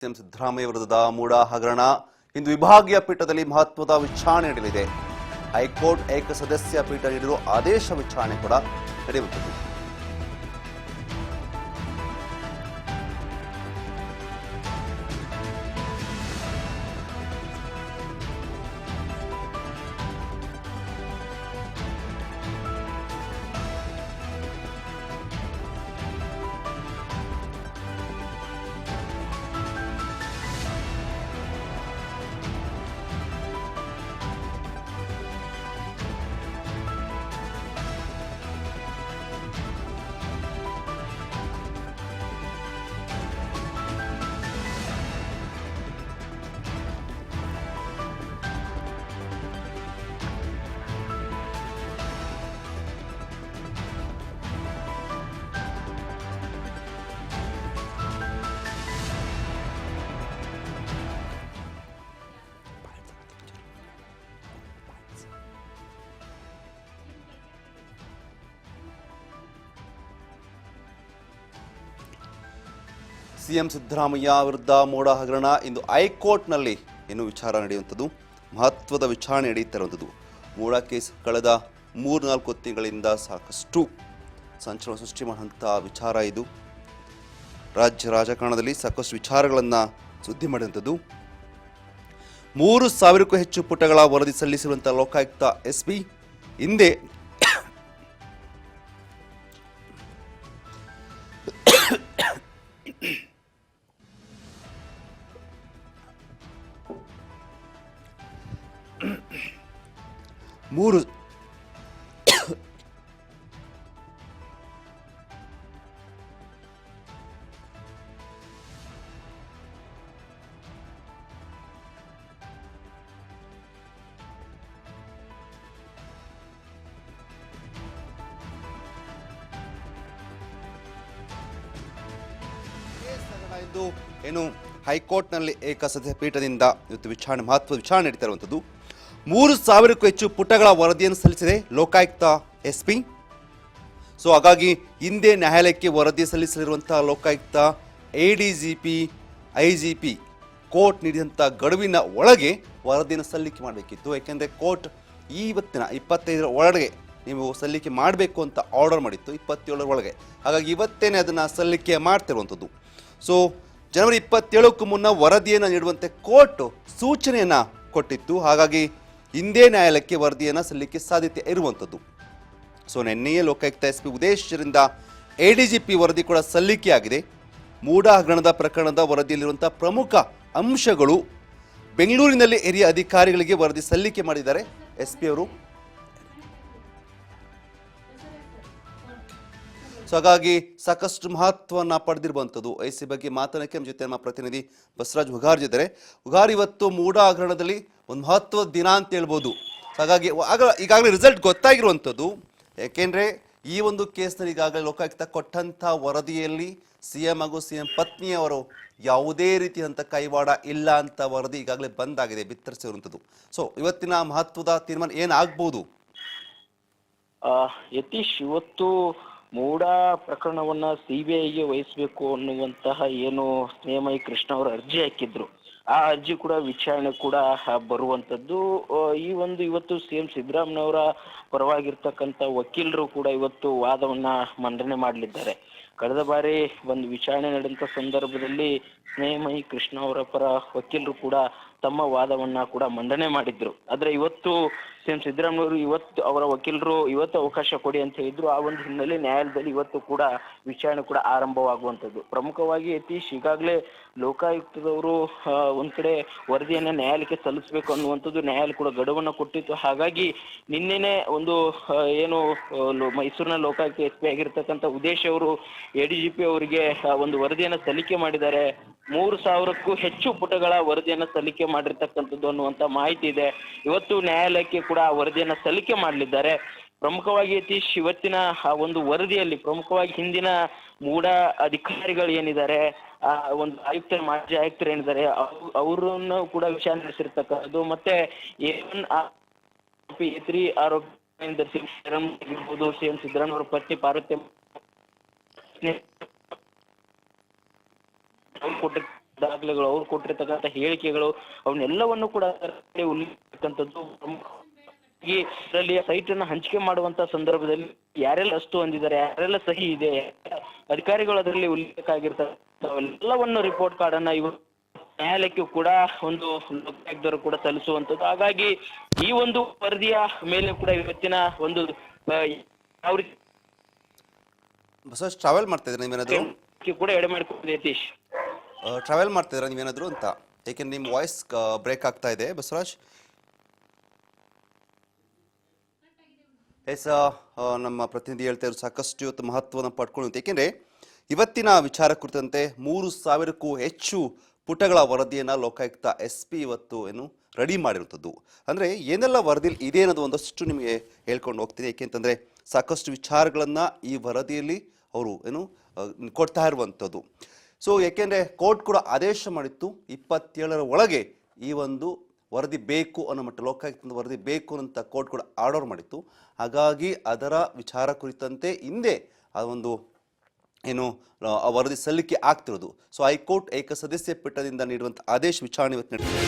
CM Siddaramaiah ವಿರುದ್ಧದ ಮೂಡ ಹಗರಣ ಇಂದು ವಿಭಾಗೀಯ ಪೀಠದಲ್ಲಿ ಮಹತ್ವದ ವಿಚಾರಣೆ ನಡೆಯಲಿದೆ. ಹೈಕೋರ್ಟ್ ಏಕಸದಸ್ಯ ಪೀಠ ನೀಡಿರುವ ಆದೇಶ ವಿಚಾರಣೆ ಕೂಡ ನಡೆಯುತ್ತದೆ. ಸಿಎಂ ಸಿದ್ದರಾಮಯ್ಯ ವಿರುದ್ಧ ಮೂಡ ಹಗರಣ ಇಂದು ಹೈಕೋರ್ಟ್ನಲ್ಲಿ ಏನು ವಿಚಾರ ನಡೆಯುವಂಥದ್ದು, ಮಹತ್ವದ ವಿಚಾರಣೆ ನಡೆಯುತ್ತಿರುವಂಥದ್ದು. ಮೂಡ ಕೇಸ್ ಕಳೆದ 3-4 ತಿಂಗಳಿಂದ ಸಾಕಷ್ಟು ಸಂಚಲನ ಸೃಷ್ಟಿ ಮಾಡುವಂಥ ವಿಚಾರ ಇದು. ರಾಜ್ಯ ರಾಜಕಾರಣದಲ್ಲಿ ಸಾಕಷ್ಟು ವಿಚಾರಗಳನ್ನು ಸುದ್ದಿ ಮಾಡಿದಂಥದ್ದು. 3,000ಕ್ಕೂ ಹೆಚ್ಚು ಪುಟಗಳ ವರದಿ ಸಲ್ಲಿಸಿರುವಂಥ ಲೋಕಾಯುಕ್ತ SP ಹಿಂದೆ ಮೂರು ಏನು ಹೈಕೋರ್ಟ್ನಲ್ಲಿ ಏಕಸದಸ್ಯ ಪೀಠದಿಂದ ಇವತ್ತು ವಿಚಾರಣೆ ಮಹತ್ವದ ವಿಚಾರಣೆ ನಡೀತಾ ಇರುವಂಥದ್ದು. 3,000ಕ್ಕೂ ಹೆಚ್ಚು ಪುಟಗಳ ವರದಿಯನ್ನು ಸಲ್ಲಿಸಿದೆ ಲೋಕಾಯುಕ್ತ SP. ಸೊ ಹಾಗಾಗಿ ಹಿಂದೆ ನ್ಯಾಯಾಲಯಕ್ಕೆ ವರದಿ ಸಲ್ಲಿಸಲಿರುವಂಥ ಲೋಕಾಯುಕ್ತ ADGP IGP ಕೋರ್ಟ್ ನೀಡಿದಂಥ ಗಡುವಿನ ಒಳಗೆ ವರದಿಯನ್ನು ಸಲ್ಲಿಕೆ ಮಾಡಬೇಕಿತ್ತು. ಯಾಕೆಂದರೆ ಕೋರ್ಟ್ ಇವತ್ತಿನ 25ರ ಒಳಗೆ ನೀವು ಸಲ್ಲಿಕೆ ಮಾಡಬೇಕು ಅಂತ ಆರ್ಡರ್ ಮಾಡಿತ್ತು, 27ರ ಒಳಗೆ. ಹಾಗಾಗಿ ಇವತ್ತೇನೆ ಅದನ್ನು ಸಲ್ಲಿಕೆ ಮಾಡ್ತಿರುವಂಥದ್ದು. ಸೊ ಜನವರಿ 27ಕ್ಕೂ ಮುನ್ನ ವರದಿಯನ್ನು ನೀಡುವಂತೆ ಕೋರ್ಟ್ ಸೂಚನೆಯನ್ನು ಕೊಟ್ಟಿತ್ತು. ಹಾಗಾಗಿ ಹಿಂದೆ ನ್ಯಾಯಾಲಯಕ್ಕೆ ವರದಿಯನ್ನು ಸಲ್ಲಿಕೆ ಸಾಧ್ಯತೆ ಇರುವಂಥದ್ದು. ಸೊ ನಿನ್ನೆಯೇ ಲೋಕಾಯುಕ್ತ SP ಉದೇಶರಿಂದ ADGP ವರದಿ ಕೂಡ ಸಲ್ಲಿಕೆಯಾಗಿದೆ. ಮೂಡ ಹಗರಣದ ಪ್ರಕರಣದ ವರದಿಯಲ್ಲಿರುವಂಥ ಪ್ರಮುಖ ಅಂಶಗಳು ಬೆಂಗಳೂರಿನಲ್ಲಿ ಹಿರಿಯ ಅಧಿಕಾರಿಗಳಿಗೆ ವರದಿ ಸಲ್ಲಿಕೆ ಮಾಡಿದ್ದಾರೆ SP ಅವರು. ಸೊ ಹಾಗಾಗಿ ಸಾಕಷ್ಟು ಮಹತ್ವವನ್ನು ಪಡೆದಿರುವಂಥದ್ದು. IC ಬಗ್ಗೆ ಮಾತನಾಡಕ್ಕೆ ನಮ್ಮ ಜೊತೆ ನಮ್ಮ ಪ್ರತಿನಿಧಿ ಬಸವರಾಜ್ ಹುಗಾರ್ ಇದ್ದಾರೆ. ಹುಗಾರ್, ಇವತ್ತು ಮೂಡ ಹಗರಣದಲ್ಲಿ ಒಂದು ಮಹತ್ವದ ದಿನ ಅಂತ ಹೇಳ್ಬೋದು. ಹಾಗಾಗಿ ಈಗಾಗಲೇ ರಿಸಲ್ಟ್ ಗೊತ್ತಾಗಿರುವಂಥದ್ದು. ಯಾಕೆಂದರೆ ಈ ಒಂದು ಕೇಸ್ನಲ್ಲಿ ಈಗಾಗಲೇ ಲೋಕಾಯುಕ್ತ ಕೊಟ್ಟಂಥ ವರದಿಯಲ್ಲಿ CM ಹಾಗೂ CM ಪತ್ನಿಯವರು ಯಾವುದೇ ರೀತಿಯಂಥ ಕೈವಾಡ ಇಲ್ಲ ಅಂತ ವರದಿ ಈಗಾಗಲೇ ಬಂದಾಗಿದೆ, ಬಿತ್ತರಿಸಿರುವಂಥದ್ದು. ಸೊ ಇವತ್ತಿನ ಮಹತ್ವದ ತೀರ್ಮಾನ ಏನಾಗ್ಬೋದು? ಯತೀಶ್, ಇವತ್ತು ಮೂಡ ಪ್ರಕರಣವನ್ನ CBIಗೆ ವಹಿಸಬೇಕು ಅನ್ನುವಂತಹ ಏನು ಸ್ನೇಹಮಯಿ ಕೃಷ್ಣ ಅವರು ಅರ್ಜಿ ಹಾಕಿದ್ರು, ಆ ಅರ್ಜಿ ಕೂಡ ವಿಚಾರಣೆ ಕೂಡ ಬರುವಂತದ್ದು. ಇವತ್ತು CM ಸಿದ್ದರಾಮಯ್ಯನವರ ಪರವಾಗಿರ್ತಕ್ಕಂಥ ವಕೀಲರು ಕೂಡ ಇವತ್ತು ವಾದವನ್ನ ಮಂಡನೆ ಮಾಡಲಿದ್ದಾರೆ. ಕಳೆದ ಬಾರಿ ಒಂದು ವಿಚಾರಣೆ ನಡೆದಂತ ಸಂದರ್ಭದಲ್ಲಿ ಸ್ನೇಹಮಯಿ ಕೃಷ್ಣ ಅವರ ಪರ ವಕೀಲರು ಕೂಡ ತಮ್ಮ ವಾದವನ್ನ ಕೂಡ ಮಂಡನೆ ಮಾಡಿದ್ರು. ಆದ್ರೆ ಇವತ್ತು CM ಸಿದ್ದರಾಮಯ್ಯವರು ಇವತ್ತು ಅವರ ವಕೀಲರು ಇವತ್ತು ಅವಕಾಶ ಕೊಡಿ ಅಂತ ಹೇಳಿದ್ರು. ಆ ಒಂದು ಹಿನ್ನೆಲೆ ನ್ಯಾಯಾಲಯದಲ್ಲಿ ಇವತ್ತು ಕೂಡ ವಿಚಾರಣೆ ಕೂಡ ಆರಂಭವಾಗುವಂಥದ್ದು. ಪ್ರಮುಖವಾಗಿ ಯತೀಶ್, ಈಗಾಗಲೇ ಲೋಕಾಯುಕ್ತದವರು ಒಂದ್ ಕಡೆ ವರದಿಯನ್ನ ನ್ಯಾಯಾಲಯಕ್ಕೆ ಸಲ್ಲಿಸಬೇಕು ಅನ್ನುವಂಥದ್ದು ನ್ಯಾಯಾಲಯ ಕೂಡ ಗಡುವನ್ನ ಕೊಟ್ಟಿತ್ತು. ಹಾಗಾಗಿ ನಿನ್ನೆನೆ ಒಂದು ಏನು ಮೈಸೂರಿನ ಲೋಕಾಯುಕ್ತ SP ಆಗಿರ್ತಕ್ಕಂಥ ಉದೇಶ್ ಅವರು ADGP ಅವರಿಗೆ ಒಂದು ವರದಿಯನ್ನ ಸಲ್ಲಿಕೆ ಮಾಡಿದ್ದಾರೆ. 3,000ಕ್ಕೂ ಹೆಚ್ಚು ಪುಟಗಳ ವರದಿಯನ್ನ ಸಲ್ಲಿಕೆ ಮಾಡಿರ್ತಕ್ಕಂಥದ್ದು ಅನ್ನುವಂತ ಮಾಹಿತಿ ಇದೆ. ಇವತ್ತು ನ್ಯಾಯಾಲಯಕ್ಕೆ ಕೂಡ ಆ ವರದಿಯನ್ನ ಸಲ್ಲಿಕೆ ಮಾಡಲಿದ್ದಾರೆ. ಪ್ರಮುಖವಾಗಿ ಯತೀಶ್, ಇವತ್ತಿನ ಆ ಒಂದು ವರದಿಯಲ್ಲಿ ಪ್ರಮುಖವಾಗಿ ಹಿಂದಿನ ಮೂಡ ಅಧಿಕಾರಿಗಳು ಏನಿದ್ದಾರೆ, ಒಂದು ಆಯುಕ್ತರು, ಮಾಜಿ ಆಯುಕ್ತರು ಏನಿದ್ದಾರೆ, ಅವರನ್ನು ಕೂಡ ವಿಚಾರಣೆ ನಡೆಸಿರ್ತಕ್ಕಂಥದ್ದು. ಮತ್ತೆ A3 ಆರೋಪಿ ಆಗಿರ್ಬೋದು, CM ಸಿದ್ದರಾಮಯ್ಯ ಅವರ ಪತ್ನಿ ಪಾರ್ವತಿ ದಾಖಲೆಗಳು, ಅವ್ರು ಕೊಟ್ಟಿರ್ತಕ್ಕಂಥ ಹೇಳಿಕೆಗಳು, ಅವನ್ನೆಲ್ಲವನ್ನು ಕೂಡ ಉಲ್ಲೇಖಿಸತಕ್ಕಂಥದ್ದು ಇದರಲ್ಲಿ ಸೈಟ್ ಅನ್ನ ಹಂಚಿಕೆ ಮಾಡುವಂತ ಸಂದರ್ಭದಲ್ಲಿ ಯಾರೆಲ್ಲ ಅಷ್ಟು ಹೊಂದಿದ್ದಾರೆ, ಯಾರೆಲ್ಲ ಸಹಿ ಇದೆ, ಅಧಿಕಾರಿಗಳು ಅದರಲ್ಲಿ ಉಲ್ಲೇಖ ಆಗಿರ್ತಾರೆ, ಎಲ್ಲವನ್ನು ರಿಪೋರ್ಟ್ ಕಾರ್ಡ್ ಅನ್ನ ಇವರು ನ್ಯಾಯಾಲಯಕ್ಕೂ ಕೂಡ ಒಂದು ಲೋಕಾಯುಕ್ತರು ಕೂಡ ಸಲ್ಲಿಸುವಂತದ್ದು. ಹಾಗಾಗಿ ಈ ಒಂದು ವರದಿಯ ಮೇಲೆ ಕೂಡ ಇವತ್ತಿನ ಒಂದು ಯಾವ ರೀತಿ ಬಸವರಾಜ್ ಟ್ರಾವೆಲ್ ಮಾಡ್ತಾ ಇದ್ರೆ ನೀವೇನಾದ್ರು ಕೂಡ ಎಡೆ ಮಾಡಿಕೊಂಡಿದೆ ಯತೀಶ್. ಟ್ರಾವೆಲ್ ಮಾಡ್ತಿದ್ರ ನೀವೇನಾದ್ರು ಅಂತ, ಏಕೆಂದ್ರೆ ನಿಮ್ಮ ವಾಯ್ಸ್ ಬ್ರೇಕ್ ಆಗ್ತಾ ಇದೆ ಬಸವರಾಜ್. ಎಸ್, ನಮ್ಮ ಪ್ರತಿನಿಧಿ ಹೇಳ್ತಾ ಇದ್ರು ಸಾಕಷ್ಟು ಇವತ್ತು ಮಹತ್ವವನ್ನು ಪಡ್ಕೊಳ್ಳುತ್ತೆ, ಏಕೆಂದರೆ ಇವತ್ತಿನ ವಿಚಾರ ಕುರಿತಂತೆ 3,000ಕ್ಕೂ ಹೆಚ್ಚು ಪುಟಗಳ ವರದಿಯನ್ನು ಲೋಕಾಯುಕ್ತ SP ಇವತ್ತು ರೆಡಿ ಮಾಡಿರುವಂಥದ್ದು. ಅಂದರೆ ಏನೆಲ್ಲ ವರದಿಯಲ್ಲಿ ಇದೆ ಅನ್ನೋದು ಒಂದಷ್ಟು ನಿಮಗೆ ಹೇಳ್ಕೊಂಡು ಹೋಗ್ತೀನಿ, ಏಕೆಂತಂದರೆ ಸಾಕಷ್ಟು ವಿಚಾರಗಳನ್ನು ಈ ವರದಿಯಲ್ಲಿ ಅವರು ಕೊಡ್ತಾ ಇರುವಂಥದ್ದು. ಸೊ ಏಕೆಂದರೆ ಕೋರ್ಟ್ ಕೂಡ ಆದೇಶ ಮಾಡಿತ್ತು 27ರ ಒಳಗೆ ಈ ಒಂದು ವರದಿ ಬೇಕು ಅನ್ನೋ ಮಟ್ಟ, ಲೋಕಾಯುಕ್ತದ ವರದಿ ಬೇಕು ಅಂತ ಕೋರ್ಟ್ ಕೂಡ ಆರ್ಡರ್ ಮಾಡಿತ್ತು. ಹಾಗಾಗಿ ಅದರ ವಿಚಾರ ಕುರಿತಂತೆ ಹಿಂದೆ ಆ ಒಂದು ವರದಿ ಸಲ್ಲಿಕೆ ಆಗ್ತಿರೋದು. ಸೊ ಹೈಕೋರ್ಟ್ ಏಕಸದಸ್ಯ ಪೀಠದಿಂದ ನೀಡುವಂಥ ಆದೇಶ ವಿಚಾರಣೆ ಇವತ್ತು ನಡೆದಿದೆ.